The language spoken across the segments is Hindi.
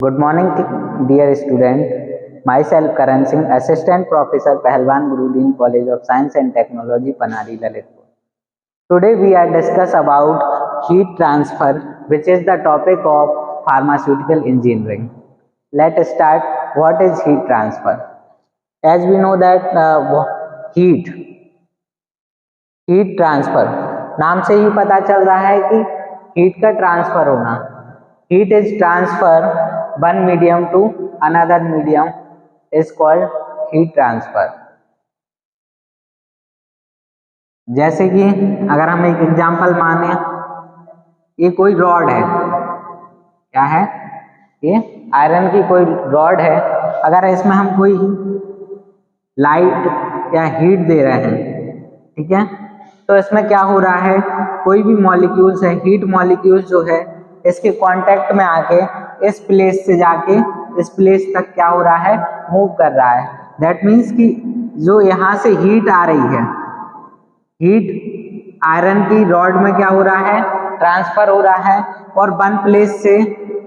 Good morning, dear student. Myself Karan Singh, Assistant Professor Pahalwan Guruddin College of Science and Technology, Panari, Lalitpur. Today we are discuss about heat transfer, which is the topic of pharmaceutical engineering. Let's start. What is heat transfer? As we know that heat transfer नाम से ही पता चल रहा है कि हीट का ट्रांसफर होना. Heat is transfer one medium to another medium is called heat transfer. जैसे कि अगर हम एक एग्जांपल माने, ये कोई रॉड है, क्या है ये? आयरन की कोई रॉड है. अगर इसमें हम कोई लाइट या हीट दे रहे हैं, ठीक है, तो इसमें क्या हो रहा है, कोई भी मॉलिक्यूल्स है, हीट मॉलिक्यूल्स जो है इसके कांटेक्ट में आके इस प्लेस से जाके इस प्लेस तक क्या हो रहा है, मूव कर रहा है. दैट मीन्स कि जो यहाँ से हीट आ रही है, हीट आयरन की रॉड में क्या हो रहा है, ट्रांसफर हो रहा है, और वन प्लेस से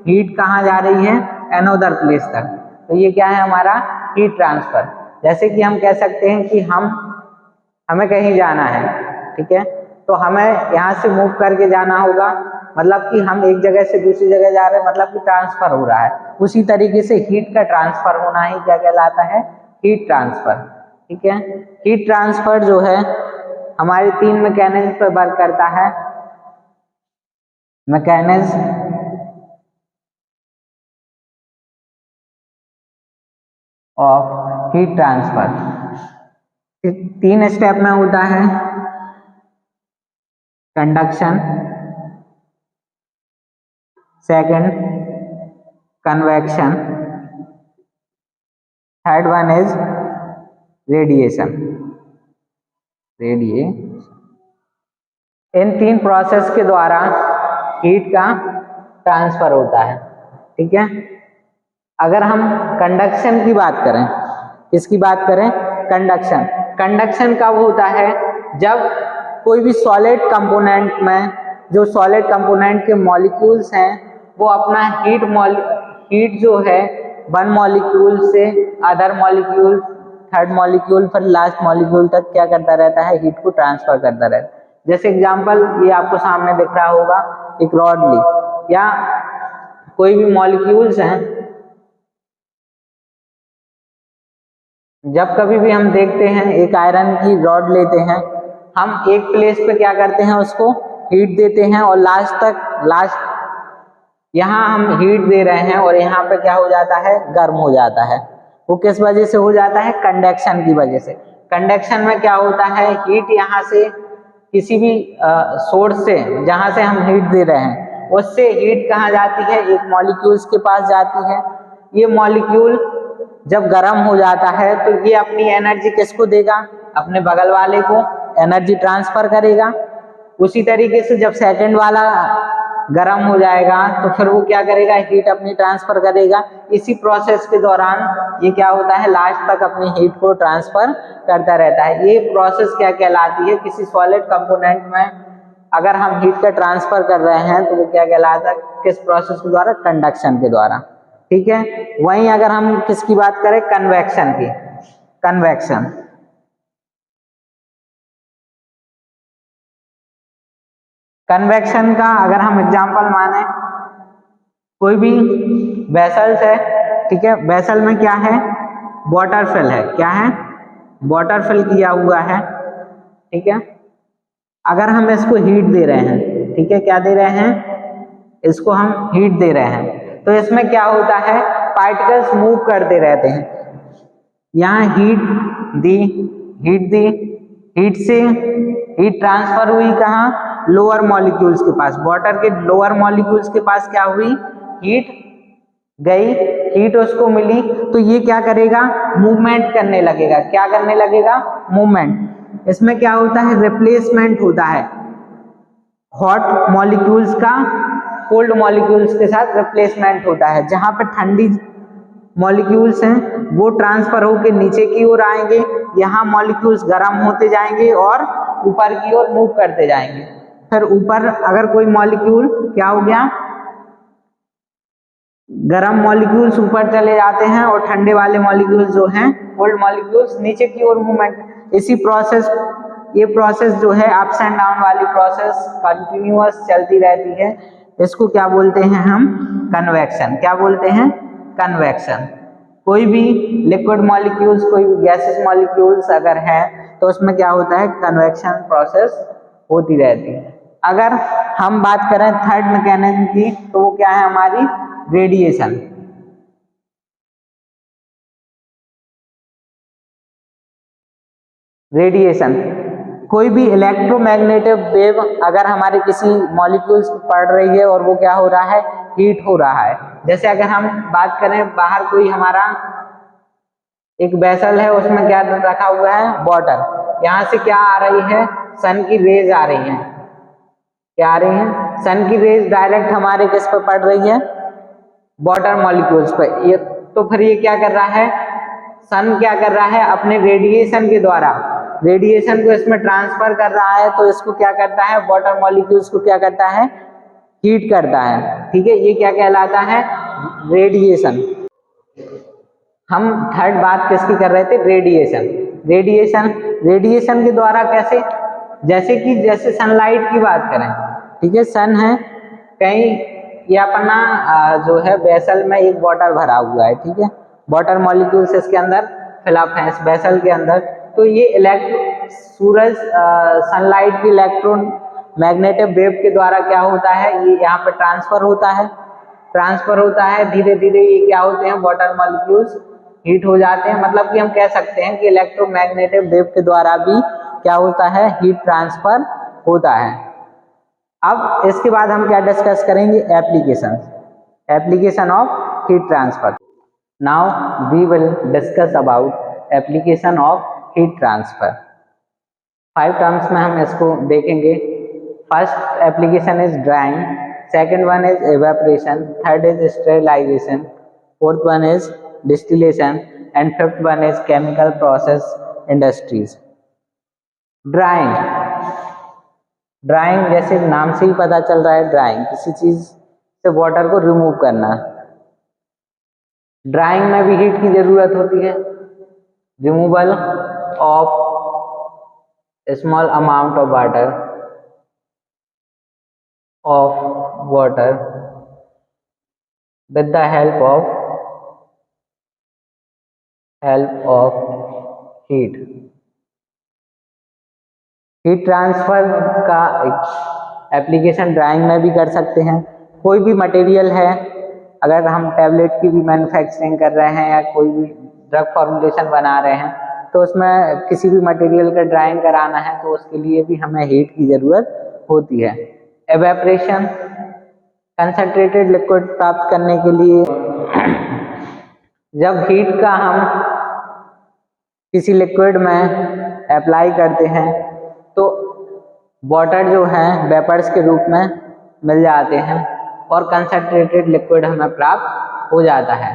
हीट कहाँ जा रही है, अनदर प्लेस तक. तो ये क्या है, हमारा हीट ट्रांसफर. जैसे कि हम कह सकते हैं कि हमें कहीं जाना है, ठीक है, तो हमें यहाँ से मूव करके जाना होगा, मतलब कि हम एक जगह से दूसरी जगह जा रहे हैं, मतलब कि ट्रांसफर हो रहा है. उसी तरीके से हीट का ट्रांसफर होना ही क्या कहलाता है, हीट ट्रांसफर. ठीक है, हीट ट्रांसफर जो है हमारे 3 मैकेनिज्म पर वर्क करता है. Mechanism of heat transfer 3 step में होता है. Conduction, second convection, third one is radiation. In 3 process के द्वारा हीट का ट्रांसफर होता है. ठीक है, अगर हम कंडक्शन की बात करें, किसकी बात करें, कंडक्शन. कंडक्शन कब होता है, जब कोई भी सॉलिड कंपोनेंट में जो सॉलिड कंपोनेंट के मॉलिक्यूल्स हैं वो अपना हीट जो है वन मॉलिक्यूल से अदर मॉलिक्यूल, थर्ड मॉलिक्यूल, फिर लास्ट मॉलिक्यूल तक क्या करता रहता है, हीट को ट्रांसफर करता रहता है. जैसे एग्जांपल ये आपको सामने दिख रहा होगा, एक रॉड ली या कोई भी मॉलिक्यूल्स हैं. जब कभी भी हम देखते हैं एक आयरन की रॉड लेते हैं, हम एक प्लेस पे क्या करते हैं, उसको हीट देते हैं और लास्ट यहाँ हम हीट दे रहे हैं और यहाँ पे क्या हो जाता है, गर्म हो जाता है. वो किस वजह से हो जाता है, कंडक्शन की वजह से. कंडक्शन में क्या होता है, हीट यहाँ से किसी भी सोर्स से जहाँ से हम हीट दे रहे हैं उससे हीट कहाँ जाती है, एक मॉलिक्यूल्स के पास जाती है. ये मॉलिक्यूल जब गर्म हो जाता है तो ये अपनी एनर्जी किसको देगा, अपने बगल वाले को एनर्जी ट्रांसफर करेगा. उसी तरीके से जब सेकंड वाला गर्म हो जाएगा तो फिर वो क्या करेगा, हीट अपनी ट्रांसफर करेगा. इसी प्रोसेस के दौरान ये क्या होता है, लास्ट तक अपनी हीट को ट्रांसफर करता रहता है. ये प्रोसेस क्या कहलाती है, किसी सॉलिड कंपोनेंट में अगर हम हीट का ट्रांसफर कर रहे हैं तो वो क्या कहलाता है, किस प्रोसेस के द्वारा, कंडक्शन के द्वारा. ठीक है, वहीं अगर हम किसकी बात करें, कन्वेक्शन की. कन्वेक्शन का अगर हम एग्जांपल माने, कोई भी वेसल्स है, ठीक है, वेसल में क्या है, वाटर फिल है, क्या है, वाटर फिल किया हुआ है. ठीक है, अगर हम इसको हीट दे रहे हैं, ठीक है, क्या दे रहे हैं, इसको हम हीट दे रहे हैं, तो इसमें क्या होता है, पार्टिकल्स मूव करते रहते हैं. यहाँ हीट दी, हीट से हीट ट्रांसफर हुई कहाँ, लोअर मॉलिक्यूल्स के पास. वाटर के लोअर मॉलिक्यूल्स के पास क्या हुई, हीट गई, हीट उसको मिली, तो ये क्या करेगा, मूवमेंट करने लगेगा. क्या करने लगेगा, मूवमेंट. इसमें क्या होता है, रिप्लेसमेंट होता है. हॉट मॉलिक्यूल्स का कोल्ड मॉलिक्यूल्स के साथ रिप्लेसमेंट होता है. जहां पे ठंडी मॉलिक्यूल्स हैं वो ट्रांसफर होकर नीचे की ओर आएंगे, यहाँ मॉलिक्यूल्स गर्म होते जाएंगे और ऊपर की ओर मूव करते जाएंगे. फिर ऊपर अगर कोई मॉलिक्यूल क्या हो गया, गर्म मॉलिक्यूल्स ऊपर चले जाते हैं और ठंडे वाले मॉलिक्यूल्स जो हैं कोल्ड मॉलिक्यूल्स नीचे की ओर मूवमेंट। इसी प्रोसेस ये प्रोसेस जो है अप्स एंड डाउन वाली प्रोसेस कंटिन्यूअस चलती रहती है। इसको क्या बोलते हैं हम? कन्वेक्शन। क्या बोलते हैं? कन्वेक्शन। कोई भी लिक्विड मॉलिक्यूल्स, कोई भी गैसेस मॉलिक्यूल्स अगर है तो उसमें क्या होता है? कन्वेक्शन प्रोसेस होती रहती है। अगर हम बात करें थर्ड मैकेनिज्म की तो वो क्या है हमारी? रेडिएशन। रेडिएशन कोई भी इलेक्ट्रोमैग्नेटिक वेव अगर हमारे किसी मॉलिक्यूल्स पर पड़ रही है और वो क्या हो रहा है? हीट हो रहा है। जैसे अगर हम बात करें बाहर कोई हमारा एक वेसल है, उसमें क्या रखा हुआ है? वाटर। यहाँ से क्या आ रही है? सन की रेज आ रही है। क्या आ रही है? सन की रेज डायरेक्ट हमारे किस पर पड़ रही है? वाटर मॉलिक्यूल्स पर। ये तो फिर ये क्या कर रहा है? सन क्या कर रहा है? अपने रेडिएशन के द्वारा रेडिएशन को इसमें ट्रांसफर कर रहा है, तो इसको क्या करता है? वाटर मॉलिक्यूल्स को क्या करता है? हीट करता है। ठीक है, ये क्या कहलाता है? रेडिएशन। हम थर्ड बात किसकी कर रहे थे? रेडिएशन। रेडिएशन रेडिएशन के द्वारा कैसे? जैसे सनलाइट की बात करें, ठीक है, सन है कहीं, ये अपना जो है वेसल में एक वाटर भरा हुआ है, ठीक है, वाटर मॉलिक्यूल्स इसके अंदर फिलअप है इस वेसल के अंदर। तो ये सूरज सनलाइट की इलेक्ट्रॉन मैग्नेटिक वेव के द्वारा क्या होता है? ये यहाँ पे ट्रांसफर होता है। धीरे धीरे ये क्या होते हैं? वाटर मॉलिक्यूल्स हीट हो जाते हैं। मतलब कि हम कह सकते हैं कि इलेक्ट्रोमैग्नेटिक वेव के द्वारा भी क्या होता है? हीट ट्रांसफर होता है। अब इसके बाद हम क्या डिस्कस करेंगे? Application of heat transfer. Now we will discuss about application of heat transfer. 5 terms में हम इसको देखेंगे। First application is drying, second one is evaporation, third is sterilisation, fourth one is distillation and fifth one is chemical process industries. Drying जैसे नाम से ही पता चल रहा है, ड्राइंग किसी चीज से वाटर को रिमूव करना। ड्राइंग में भी हीट की जरूरत होती है। Removal of small amount of water with the help of heat। Heat transfer का एप्लीकेशन ड्राइंग में भी कर सकते हैं। कोई भी मटेरियल है, अगर हम टैबलेट की भी मैन्युफैक्चरिंग कर रहे हैं या कोई भी ड्रग फॉर्मुलेशन बना रहे हैं, तो उसमें किसी भी मटेरियल का ड्राइंग कराना है तो उसके लिए भी हमें हीट की ज़रूरत होती है। एवेपोरेशन कंसंट्रेटेड लिक्विड प्राप्त करने के लिए जब हीट का हम किसी लिक्विड में अप्लाई करते हैं तो वाटर जो है वेपर्स के रूप में मिल जाते हैं और कंसंट्रेटेड लिक्विड हमें प्राप्त हो जाता है।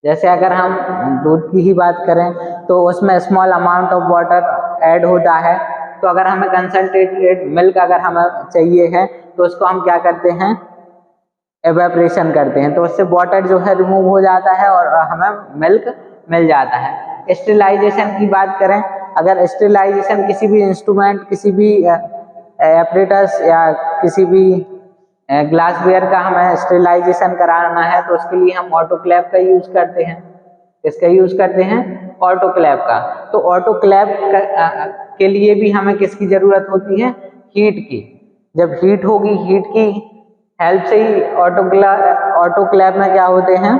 जैसे अगर हम दूध की ही बात करें तो उसमें small amount of water add होता है, तो अगर हमें कंसंट्रेटेड मिल्क अगर हमें चाहिए है तो उसको हम क्या करते हैं? एवेपोरेशन करते हैं, तो उससे वाटर जो है रिमूव हो जाता है और हमें मिल्क मिल जाता है। स्टेरिलाइजेशन की बात करें, अगर स्टेरिलाइजेशन किसी भी इंस्ट्रूमेंट, किसी भी एपरेटस या किसी भी ग्लासवेयर का हमें स्टेरिलाइजेशन कराना है तो उसके लिए हम ऑटोक्लेव का यूज करते हैं। इसका यूज करते हैं ऑटोक्लेव का। तो ऑटोक्लेव के लिए भी हमें किसकी जरूरत होती है? हीट की। जब हीट होगी, हीट की हेल्प से ही ऑटोक्लेव में क्या होते हैं?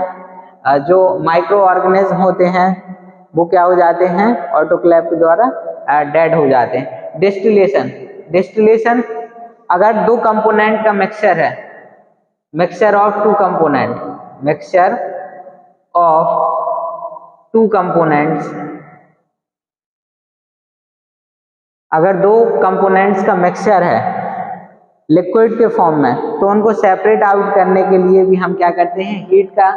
जो माइक्रो ऑर्गेनिज्म होते हैं वो क्या हो जाते हैं? ऑटोक्लेव के द्वारा डेड हो जाते हैं। डिस्टिलेशन अगर दो कंपोनेंट का मिक्सचर है, मिक्सचर ऑफ टू कंपोनेंट्स, अगर दो कंपोनेंट्स का मिक्सचर है लिक्विड के फॉर्म में, तो उनको सेपरेट आउट करने के लिए भी हम क्या करते हैं? हीट का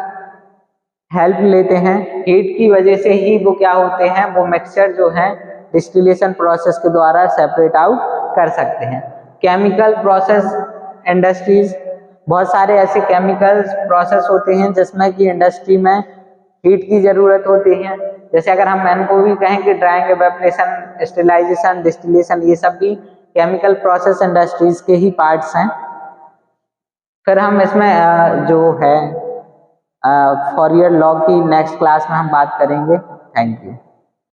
हेल्प लेते हैं। हीट की वजह से ही वो क्या होते हैं? वो मिक्सचर जो है डिस्टिलेशन प्रोसेस के द्वारा सेपरेट आउट कर सकते हैं। केमिकल प्रोसेस इंडस्ट्रीज, बहुत सारे ऐसे केमिकल्स प्रोसेस होते हैं जिसमें कि इंडस्ट्री में हीट की जरूरत होती है। जैसे अगर हम इनको भी कहें कि ड्राइंग, इवेपोरेशन, स्टेरिलाइजेशन, डिस्टिलेशन, ये सब भी केमिकल प्रोसेस इंडस्ट्रीज के ही पार्ट्स हैं। फिर हम इसमें जो है फॉरियर लॉ की नेक्स्ट क्लास में हम बात करेंगे। Thank you.